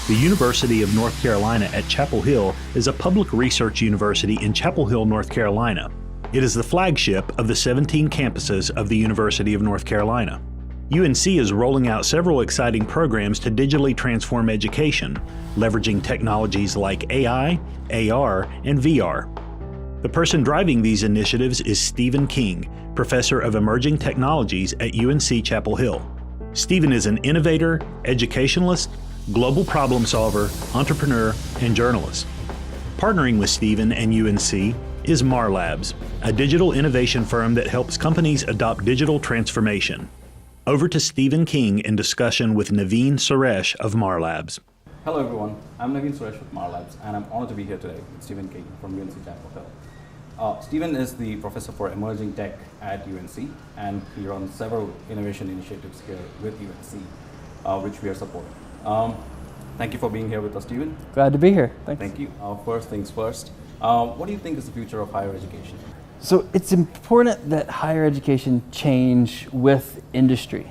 The University of North Carolina at Chapel Hill is a public research university in Chapel Hill, North Carolina. It is the flagship of the 17 campuses of the University of North Carolina. UNC is rolling out several exciting programs to digitally transform education, leveraging technologies like AI, AR, and VR. The person driving these initiatives is Stephen King, Professor of Emerging Technologies at UNC Chapel Hill. Stephen is an innovator, educationalist, global problem solver, entrepreneur, and journalist. Partnering with Stephen and UNC is Marlabs, a digital innovation firm that helps companies adopt digital transformation. Over to Stephen King in discussion with Naveen Suresh of Marlabs. Hello everyone, I'm Naveen Suresh with Marlabs, and I'm honored to be here today with Stephen King from UNC Chapel Hill. Stephen is the Professor for Emerging Tech at UNC, and he runs several innovation initiatives here with UNC, which we are supporting. Thank you for being here with us, Stephen. Glad to be here. Thanks. Thank you. First things first, what do you think is the future of higher education? So it's important that higher education change with industry.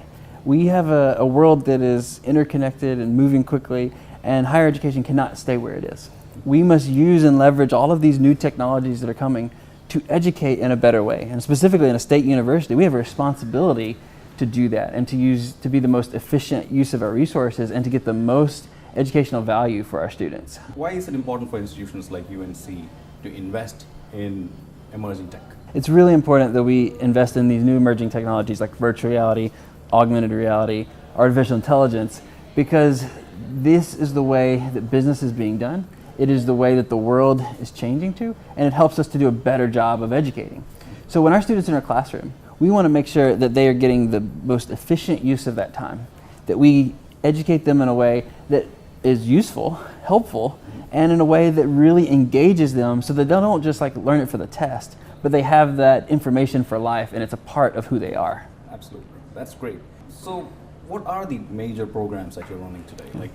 We have a world that is interconnected and moving quickly, and higher education cannot stay where it is. We must use and leverage all of these new technologies that are coming to educate in a better way. And specifically in a state university, we have a responsibility to do that and to be the most efficient use of our resources and to get the most educational value for our students. Why is it important for institutions like UNC to invest in emerging tech? It's really important that we invest in these new emerging technologies like virtual reality, augmented reality, artificial intelligence, because this is the way that business is being done. It is the way that the world is changing to, and it helps us to do a better job of educating. So when our students are in our classroom, we want to make sure that they are getting the most efficient use of that time, that we educate them in a way that is useful, helpful, and in a way that really engages them so that they don't just like learn it for the test, but they have that information for life and it's a part of who they are. Absolutely, that's great. So what are the major programs that you're running today? Like,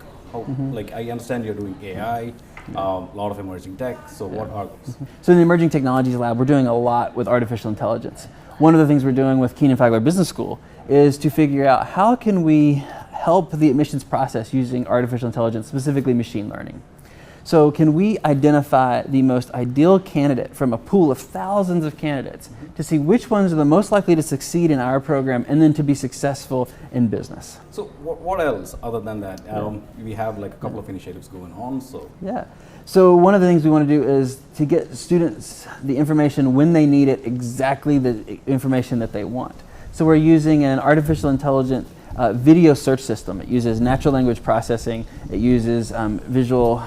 like I understand you're doing AI, a lot of emerging tech, so what are those? So in the Emerging Technologies Lab, we're doing a lot with artificial intelligence. One of the things we're doing with Keenan Fagler Business School is to figure out how can we help the admissions process using artificial intelligence, specifically machine learning. So can we identify the most ideal candidate from a pool of thousands of candidates to see which ones are the most likely to succeed in our program and then to be successful in business? So what else other than that? We have like a couple of initiatives going on. So one of the things we want to do is to get students the information when they need it, exactly the information that they want. So we're using an artificial intelligence video search system. It uses natural language processing, it uses visual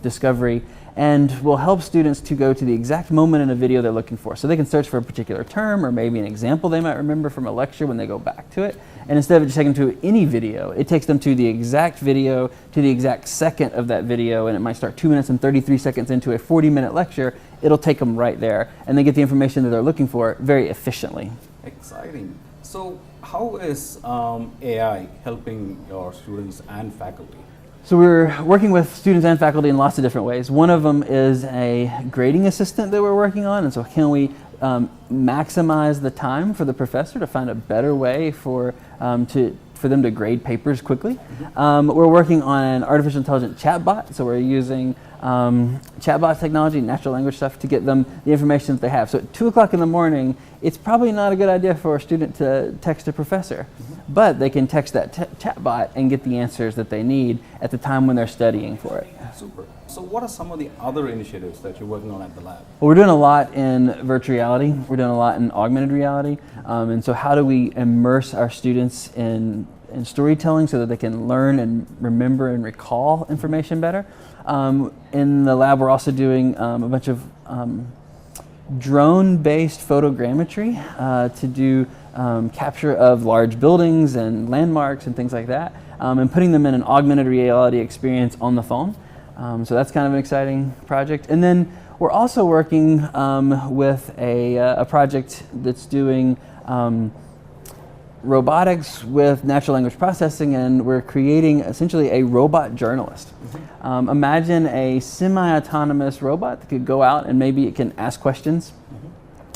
discovery, and will help students to go to the exact moment in a video they're looking for. So they can search for a particular term or maybe an example they might remember from a lecture when they go back to it. And instead of just taking them to any video, it takes them to the exact video, to the exact second of that video, and it might start 2 minutes and 33 seconds into a 40-minute lecture. It'll take them right there, and they get the information that they're looking for very efficiently. Exciting. So how is AI helping your students and faculty? So we're working with students and faculty in lots of different ways. One of them is a grading assistant that we're working on, and so can we maximize the time for the professor to find a better way for them to grade papers quickly. We're working on an artificial intelligence chatbot, so we're using chatbot technology, natural language stuff to get them the information that they have. So at 2 o'clock in the morning, it's probably not a good idea for a student to text a professor, but they can text that chatbot and get the answers that they need at the time when they're studying for it. Super. So what are some of the other initiatives that you're working on at the lab? Well, we're doing a lot in virtual reality. We're doing a lot in augmented reality. And so how do we immerse our students in storytelling so that they can learn and remember and recall information better? In the lab, we're also doing a bunch of drone-based photogrammetry to do capture of large buildings and landmarks and things like that, and putting them in an augmented reality experience on the phone. So that's kind of an exciting project. And then we're also working with a project that's doing robotics with natural language processing, and we're creating essentially a robot journalist. Imagine a semi-autonomous robot that could go out and maybe it can ask questions,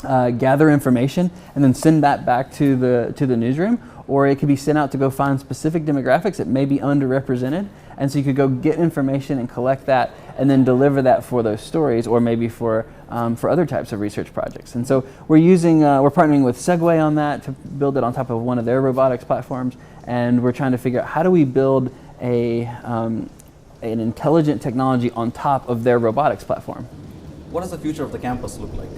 gather information, and then send that back to the newsroom. or it could be sent out to go find specific demographics that may be underrepresented. And so you could go get information and collect that and then deliver that for those stories, or maybe for other types of research projects. And so we're partnering with Segway on that to build it on top of one of their robotics platforms. And we're trying to figure out how do we build an intelligent technology on top of their robotics platform. What does the future of the campus look like?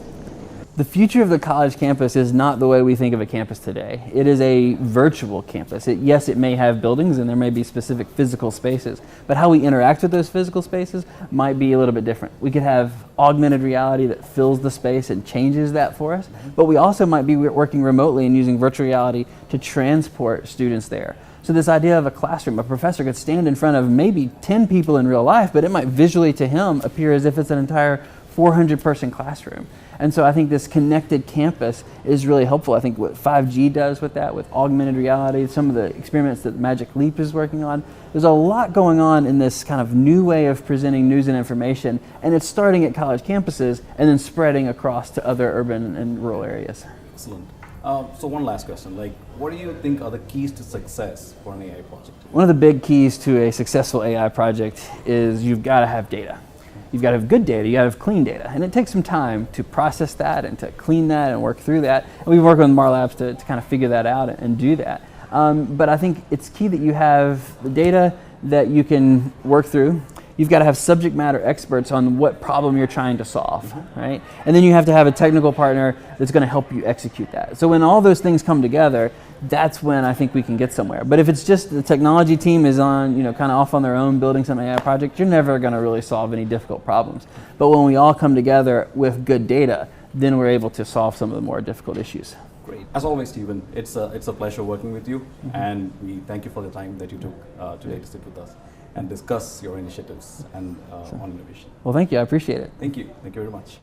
The future of the college campus is not the way we think of a campus today. It is a virtual campus. Yes, it may have buildings and there may be specific physical spaces, but how we interact with those physical spaces might be a little bit different. We could have augmented reality that fills the space and changes that for us, but we also might be working remotely and using virtual reality to transport students there. So this idea of a classroom, a professor could stand in front of maybe 10 people in real life, but it might visually to him appear as if it's an entire 400-person classroom. And so I think this connected campus is really helpful. I think what 5G does with that, with augmented reality, some of the experiments that Magic Leap is working on, there's a lot going on in this kind of new way of presenting news and information, and it's starting at college campuses and then spreading across to other urban and rural areas. Excellent. So one last question, what do you think are the keys to success for an AI project? One of the big keys to a successful AI project is you've got to have data. You've got to have good data, you got to have clean data. And it takes some time to process that and to clean that and work through that. And we've worked with Marlabs to kind of figure that out and do that. But I think it's key that you have the data that you can work through. You've got to have subject matter experts on what problem you're trying to solve, right? And then you have to have a technical partner that's going to help you execute that. So when all those things come together, that's when I think we can get somewhere. But if it's just the technology team is on, kind of off on their own building some AI project, you're never going to really solve any difficult problems. But when we all come together with good data, then we're able to solve some of the more difficult issues. Great. As always, Stephen, it's a pleasure working with you, and we thank you for the time that you took today to sit with us and discuss your initiatives and on innovation. Well, thank you. I appreciate it. Thank you. Thank you very much.